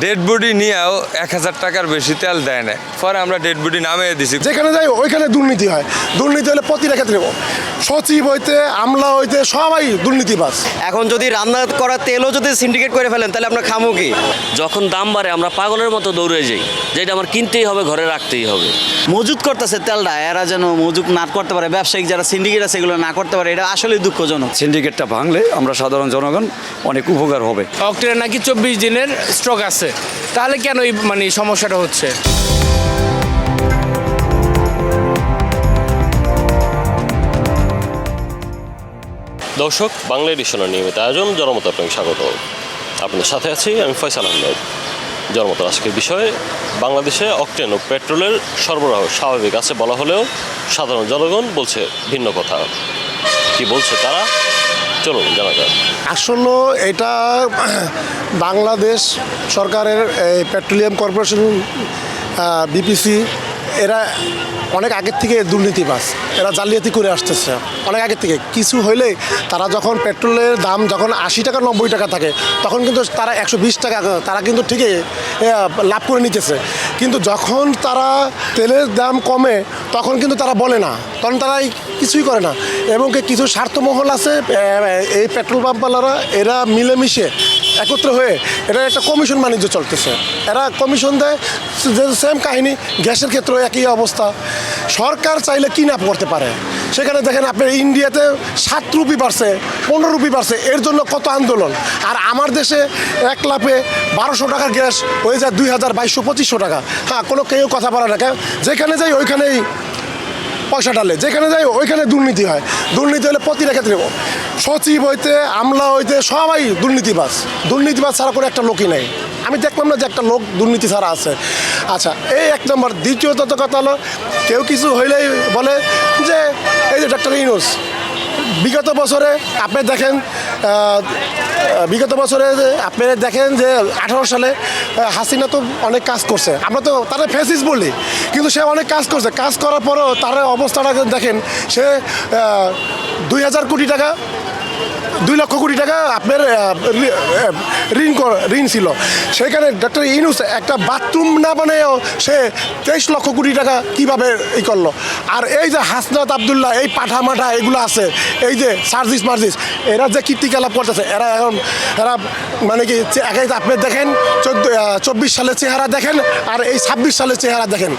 Dead body নিয়েও 1000 টাকার বেশি তেল দেয় না, পরে আমরা ডেড বডি নামিয়ে দিছি। যেখানে যাই ওইখানে দুর্নীতি হয়। দুর্নীতি হলে প্রতিটা ক্ষেত্রে সচিব হইতে আমলা হইতে সবাই দুর্নীতিবাজ। এখন যদি রান্না করা তেলও যদি সিন্ডিকেট করে ফেলেন তাহলে আমরা খামো কি? যখন দাম বাড়ে আমরা পাগলের মতো দৌড়ে যাই, যেটা আমার কিনতেই হবে, ঘরে রাখতেই হবে। মজুত করতেছে তেলটা, এরা যেন মজুত না করতে পারে, ব্যবসায়িক যারা সিন্ডিকেট আছে এগুলো না করতে পারে, এটা আসলেই দুঃখজনক। সিন্ডিকেটটা ভাঙলে আমরা সাধারণ জনগণ অনেক উপকার হবে। অক্টেনের নাকি 24 দিনের স্টক আছে, তাহলে কেন এই সমস্যাটা হচ্ছে? দর্শক, বাংলা এডিশনের নিয়মিত আয়োজন জনমত আপনাকে স্বাগত। আপনাদের সাথে আছি আমি ফয়সাল আহমেদ। জনমতের আজকের বিষয়ে বাংলাদেশে অকটেন ও পেট্রোলের সরবরাহ স্বাভাবিক আছে বলা হলেও সাধারণ জনগণ বলছে ভিন্ন কথা। কি বলছে তারা, চলুন জানা যাক। আসলে এটা বাংলাদেশ সরকারের এই পেট্রোলিয়াম কর্পোরেশন বিপিসি এরা অনেক আগের থেকে দুর্নীতিবাজ, এরা জালিয়াতি করে আসতেছে অনেক আগের থেকে। কিছু হইলেই তারা যখন পেট্রোলের দাম যখন 80 টাকা 90 টাকা থাকে তখন কিন্তু তারা 120 টাকা তারা কিন্তু ঠিকই লাভ করে নিতেছে। কিন্তু যখন তারা তেলের দাম কমে তখন কিন্তু তারা বলে না, তখন তারা কিছুই করে না। এবং কিছু স্বার্থমহল আছে এই পেট্রোল পাম্পওয়ালারা, এরা মিলেমিশে একত্র হয়ে এটা একটা কমিশন বাণিজ্য চলতেছে। এরা কমিশন দেয়, সেম কাহিনী গ্যাসের ক্ষেত্রে একই অবস্থা। সরকার চাইলে কি না করতে পারে। সেখানে দেখেন আপনার ইন্ডিয়াতে 7 রুপি বাড়ছে, 15 রুপি বাড়ছে, এর জন্য কত আন্দোলন। আর আমার দেশে 1 লাফে 1200 টাকার গ্যাস হয়ে যায় 2000, 2200, 2500 টাকা। হ্যাঁ, কোনো কেউ কথা বলে না। যেখানে যাই ওইখানেই পয়সা ডালে, যেখানে যাই ওইখানে দুর্নীতি হয়। দুর্নীতি হলে প্রতিটা ক্ষেত্রে সচিব হইতে আমলা হইতে সবাই দুর্নীতিবাজ। দুর্নীতিবাজ ছাড়া করে একটা লোকই নেই। আমি দেখলাম না যে একটা লোক দুর্নীতি ছাড়া আছে। আচ্ছা, এই 1 নম্বর। দ্বিতীয়ত কথা হলো, কেউ কিছু হইলেই বলে যে এই যে ডক্টর ইউনূস বিগত বছরে আপনি দেখেন যে 18 সালে হাসিনা তো অনেক কাজ করছে, আমরা তো তারা ফ্যাসিস্ট বলি, কিন্তু সে অনেক কাজ করছে। কাজ করার পরেও তার অবস্থাটা দেখেন, সে 2000 কোটি টাকা 2 লক্ষ কোটি টাকা আপনার ঋণ ছিল। সেখানে ডক্টর ইউনূস একটা বাথরুম না বানিয়েও সে 23 লক্ষ কোটি টাকা কীভাবে করলো। আর এই যে হাসনাত আবদুল্লাহ, এই পাঠা মাঠা এগুলো আছে, এই যে সার্জিস মার্জিস, এরা যে কীর্তিকলাপ করতেছে, এরা মানে কি আপনি দেখেন 24 সালের চেহারা দেখেন আর এই 26 সালের চেহারা দেখেন।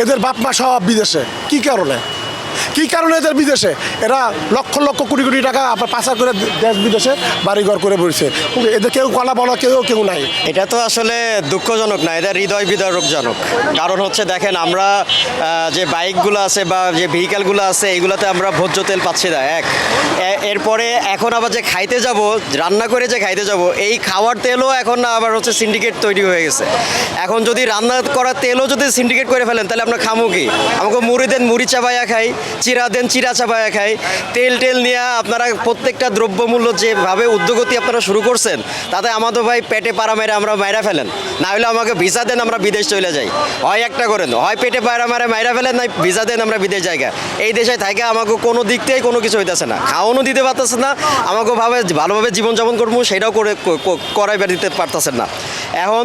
এদের বাপ মা সব বিদেশে। কী কারণে এদের বিদেশে? এরা লক্ষ লক্ষ কোটি কোটি টাকা আপনার পাচার করে দেশ বিদেশে বাড়িঘর করে বসছে। এদের কেউ কলা বলা কেউ নাই। এটা তো আসলে দুঃখজনক না, এটা হৃদয় বিদারকজনক। কারণ হচ্ছে দেখেন, আমরা যে বাইকগুলো আছে বা যে ভেহিক্যালগুলো আছে এইগুলোতে আমরা ভোজ্য তেল পাচ্ছি না। এরপরে এখন আবার যে খাইতে যাব, রান্না করে যে খাইতে যাব, এই খাওয়ার তেলও এখন আবার হচ্ছে সিন্ডিকেট তৈরি হয়ে গেছে। এখন যদি রান্না করা তেলও যদি সিন্ডিকেট করে ফেলেন তাহলে আমরা খামো কি? আমাকে মুড়ি দেন, মুড়ি চাবাইয়া খাই, চিরা দেন, চিরা চাবাইয়া খাই। তেল নিয়ে আপনারা প্রত্যেকটা দ্রব্যমূল্য যেভাবে উদ্যোগতি আপনারা শুরু করছেন, তাতে আমাদের ভাই পেটে পাড়া মেরে আমরা মাইরা ফেলেন, না হলে আমাকে ভিসা দেন, আমরা বিদেশ চলে যাই। হয় একটা করেন, হয় পেটে পাড়া মেরে মাইরা ফেলেন, নয় ভিসা দেন, আমরা বিদেশ জায়গা। এই দেশে থাকে আমাকে কোনো দিক থেকে কোনো কিছু হইতেছে না, খাওয়ানো দিতে পারতেছে না, আমাকে ভালোভাবে জীবনযাপন করবো সেটাও করাইবার দিতে পারতেছেন না। এখন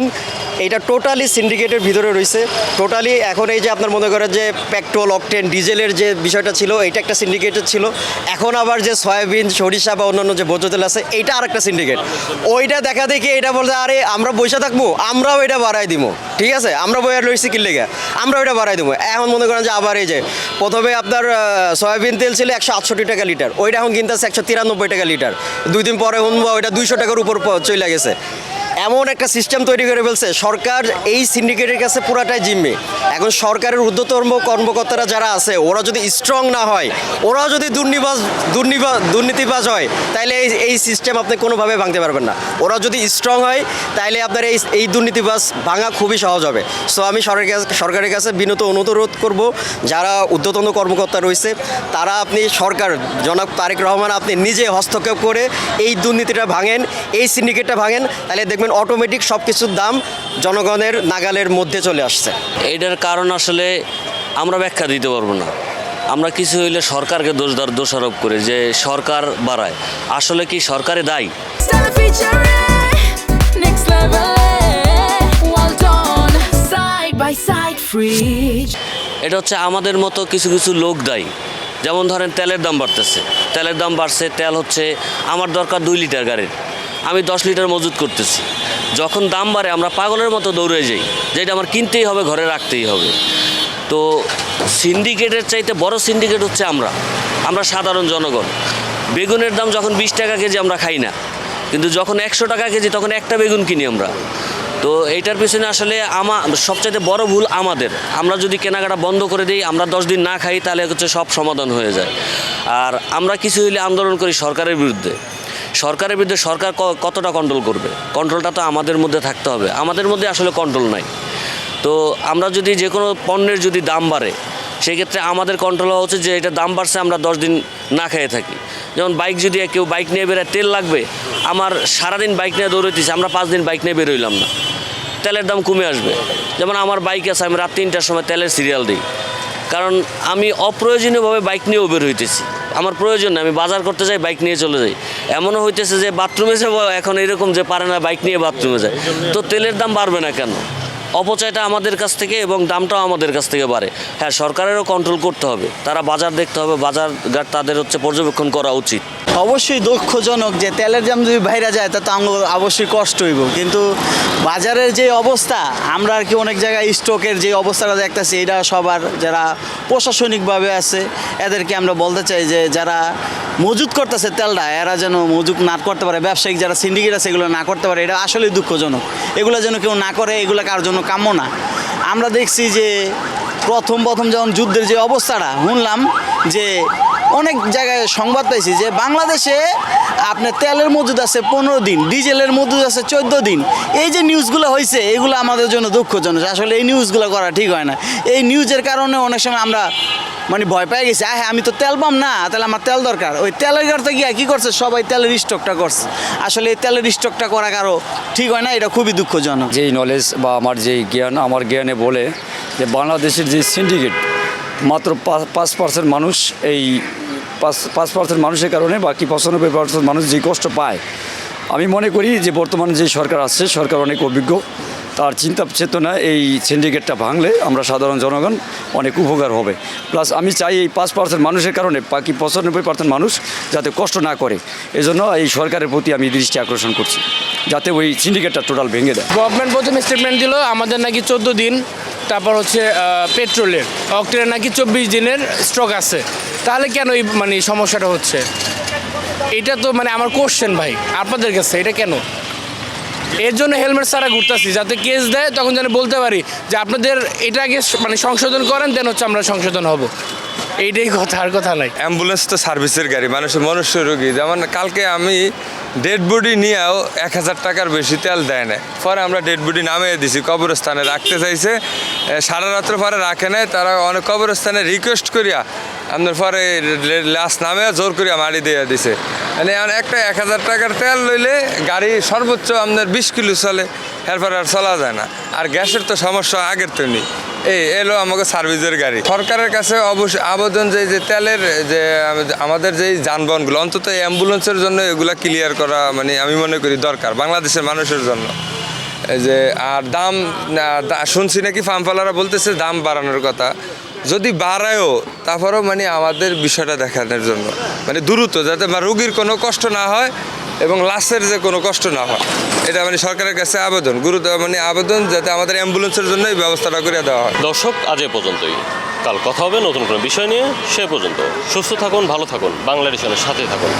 এটা টোটালি সিন্ডিকেটের ভিতরে রয়েছে। টোটালি এখন এই যে আপনার মনে করেন যে পেট্রোল, অকটেন, ডিজেলের যে বিষয়টা ছিল, এটা একটা সিন্ডিকেটের ছিল। এখন আবার যে সয়াবিন, সরিষা বা অন্যান্য যে ভোজ্য তেল আছে, এইটা আর একটা সিন্ডিকেট। ওইটা দেখা দেখি এটা বলছে আরে আমরা বসে থাকবো, আমরাও এটা বাড়াই দিব। ঠিক আছে, আমরা বইয়া লইছি কি লেগে, আমরা ওইটা বাড়াই দেবো। এখন মনে করেন যে আবার এই যে প্রথমে আপনার সয়াবিন তেল ছিল 168 টাকা লিটার, ওইটা এখন কিনতেছে 193 টাকা লিটার। 2 দিন পরে শুনবো ওইটা 200 টাকার উপর চলে গেছে। এমন একটা সিস্টেম তৈরি করে ফেলছে সরকার, এই সিন্ডিকেটের কাছে পুরাটাই জিম্মি। এখন সরকারের ঊর্ধ্বতন কর্মকর্তারা যারা আছে, ওরা যদি স্ট্রং না হয়, ওরা যদি দুর্নীতিবাজ হয়, তাহলে এই সিস্টেম আপনি কোনোভাবে ভাঙতে পারবেন না। ওরা যদি স্ট্রং হয় তাহলে আপনার এই দুর্নীতিবাজ ভাঙা খুবই সহজ হবে। সো আমি সরকারের কাছে বিনত অনুরোধ করব, যারা ঊর্ধ্বতন কর্মকর্তা রয়েছে তারা, আপনি সরকার জনাব তারেক রহমান, আপনি নিজে হস্তক্ষেপ করে এই দুর্নীতিটা ভাঙেন, এই সিন্ডিকেটটা ভাঙেন, তাহলে দেখবেন অটোমেটিক সব কিছুর দাম জনগণের নাগালের মধ্যে চলে আসছে। এইটার কারণ আসলে আমরা ব্যাখ্যা দিতে পারবো না। আমরা কিছু হইলে সরকারকে দোষারোপ করি যে সরকার বাড়ায়, আসলে কি সরকারে দায়ী? এটা হচ্ছে আমাদের মতো কিছু কিছু লোক দায়ী। যেমন ধরেন তেলের দাম বাড়তেছে, তেলের দাম বাড়ছে, তেল হচ্ছে আমার দরকার 2 লিটার গাড়ির, আমি 10 লিটার মজুত করতেছি। যখন দাম বাড়ে আমরা পাগলের মতো দৌড়ে যাই, যেটা আমার কিনতেই হবে, ঘরে রাখতেই হবে। তো সিন্ডিকেটের চাইতে বড় সিন্ডিকেট হচ্ছে আমরা সাধারণ জনগণ। বেগুনের দাম যখন 20 টাকা কেজি আমরা খাই না, কিন্তু যখন 100 টাকা কেজি তখন একটা বেগুন কিনি আমরা। তো এইটার পিছনে আসলে সবচাইতে বড় ভুল আমাদের। আমরা যদি কেনাকাটা বন্ধ করে দিই, আমরা 10 দিন না খাই, তাহলে হচ্ছে সব সমাধান হয়ে যায়। আর আমরা কিছু হইলে আন্দোলন করি সরকারের বিরুদ্ধে। সরকারের বিরুদ্ধে সরকার কতটা কন্ট্রোল করবে? কন্ট্রোলটা তো আমাদের মধ্যে থাকতে হবে। আমাদের মধ্যে আসলে কন্ট্রোল নাই। তো আমরা যদি যে কোনো পণ্যের যদি দাম বাড়ে, সেক্ষেত্রে আমাদের কন্ট্রোল হওয়া উচিত যে এটা দাম বাড়ছে, আমরা 10 দিন না খেয়ে থাকি। যেমন বাইক যদি কেউ বাইক নিয়ে বেরোয়, তেল লাগবে, আমার সারাদিন বাইক নিয়ে দৌড়াইতেছি, আমরা 5 দিন বাইক নিয়ে বেরোইলাম না, তেলের দাম কমে আসবে। যেমন আমার বাইক আছে, আমি রাত 3টার সময় তেলের সিরিয়াল দিই, কারণ আমি অপ্রয়োজনীয়ভাবে বাইক নিয়েও বের হইতেছি। আমার প্রয়োজন নেই, আমি বাজার করতে যাই, বাইক নিয়ে চলে যাই। এমনও হইতেছে যে বাথরুমে যাবো এখন এরকম যে পারে না, বাইক নিয়ে বাথরুমে যায়। তো তেলের দাম বাড়বে না কেন? অপচয়টা আমাদের কাছ থেকে এবং দামটাও আমাদের কাছ থেকে বাড়ে। হ্যাঁ, সরকারেরও কন্ট্রোল করতে হবে, তারা বাজার দেখতে হবে, বাজার ঘাট তাদের হচ্ছে পর্যবেক্ষণ করা উচিত। অবশ্যই দুঃখজনক যে তেলের দাম যদি বাইরে যায় তা তো আমার অবশ্যই কষ্ট হইব, কিন্তু বাজারের যে অবস্থা, আমরা আর কি অনেক জায়গায় স্টকের যে অবস্থাটা দেখতেছি, এটা সবার যারা প্রশাসনিকভাবে আছে এদেরকে আমরা বলতে চাই যে যারা মজুত করতেছে তেলটা, এরা যেন মজুত না করতে পারে, ব্যবসায়িক যারা সিন্ডিকেট আছে এগুলো না করতে পারে। এটা আসলেই দুঃখজনক, এগুলো যেন কেউ না করে, এগুলো কার জন্য কাম্য না। আমরা দেখছি যে প্রথম যখন যুদ্ধের যে অবস্থাটা শুনলাম, যে অনেক জায়গায় সংবাদ পাইছি যে বাংলাদেশে আপনার তেলের মজুদ আছে 15 দিন, ডিজেলের মজুদ আছে 14 দিন। এই যে নিউজগুলো হয়েছে, এগুলো আমাদের জন্য দুঃখজনক। আসলে এই নিউজগুলো করা ঠিক হয় না। এই নিউজের কারণে অনেক সময় আমরা ভয় পেয়ে গেছি, হ্যাঁ আমি তো তেল পাম না, তাহলে আমার তেল দরকার। ওই তেলের করতে গিয়ে কী করছে, সবাই তেলের স্টকটা করছে। আসলে এই তেলের স্টকটা করা কারো ঠিক হয় না, এটা খুবই দুঃখজনক। যেই নলেজ বা আমার যেই জ্ঞান, আমার জ্ঞানে বলে যে বাংলাদেশের যে সিন্ডিকেট, মাত্র 5% মানুষ, এই 5% মানুষের কারণে বাকি 95% মানুষ যে কষ্ট পায়। আমি মনে করি যে বর্তমানে যে সরকার আসছে, সরকার অনেক অভিজ্ঞ, তার চিন্তা চেতনা এই সিন্ডিকেটটা ভাঙলে আমরা সাধারণ জনগণ অনেক উপকার হবে। প্লাস আমি চাই এই 5% মানুষের কারণে বাকি 95% মানুষ যাতে কষ্ট না করে, এজন্য এই সরকারের প্রতি আমি দৃষ্টি আকর্ষণ করছি, যাতে ওই সিন্ডিকেটটা টোটাল ভেঙে দেয়। গভর্নমেন্ট প্রথমে স্টেটমেন্ট দিল আমাদের নাকি 14 দিন, তারপর হচ্ছে পেট্রোলের অক্টেনের নাকি 24 দিনের স্টক আছে। তাহলে কেন এই সমস্যাটা হচ্ছে? এটা তো আমার কোশ্চেন ভাই আপনাদের কাছে, এটা কেন? এর জন্য হেলমেট ছাড়া ঘুরতেছি, যাতে কেস দেয় তখন যেন বলতে পারি যে আপনাদের এটা আগে সংশোধন করেন, দেন হচ্ছে আমরা সংশোধন হব। এইটাই কথা, আর কথা নাই। অ্যাম্বুলেন্স তো সার্ভিসের গাড়ি, মানুষের মনুষ্য রোগী। যেমন কালকে আমি ডেড বডি নিয়েও 1000 টাকার বেশি তেল দেয় না, পরে আমরা ডেড বডি নামিয়ে দিছি, কবরস্থানে রাখতে চাইছে, সারা রাত্র পরে রাখে নাই, তারা অনেক কবরস্থানে রিকোয়েস্ট করিয়া আপনার পরে লাশ নামে জোর করিয়া মারি দিয়ে দিছে। একটা 1000 টাকার তেল লইলে গাড়ি সর্বোচ্চ আপনার 20 কিলো চলে, এরপর আর চলা যায় না। আর গ্যাসের তো সমস্যা আগের তো নেই। এই এলো আমাকে সার্ভিসের গাড়ি। সরকারের কাছে অবশ্যই আবেদন যে তেলের যে আমাদের যেই যানবাহনগুলো, অন্তত অ্যাম্বুলেন্সের জন্য এগুলা ক্লিয়ার করা আমি মনে করি দরকার বাংলাদেশের মানুষের জন্য। যে আর দাম শুনছি নাকি ফার্মওয়ালারা বলতেছে দাম বাড়ানোর কথা, যদি বাড়ায়ও তারপরেও আমাদের বিষয়টা দেখানোর জন্য দ্রুত, যাতে রোগীর কোনো কষ্ট না হয় এবং লাশের যে কোনো কষ্ট না হয়, এটা সরকারের কাছে আবেদন, আবেদন যাতে আমাদের অ্যাম্বুলেন্সের জন্য এই ব্যবস্থাটা করে দেওয়া হয়। দর্শক, আজ এ পর্যন্তই। কাল কথা হবে নতুন কোনো বিষয় নিয়ে। সে পর্যন্ত সুস্থ থাকুন, ভালো থাকুন, বাংলা এডিশনের সাথে থাকুন।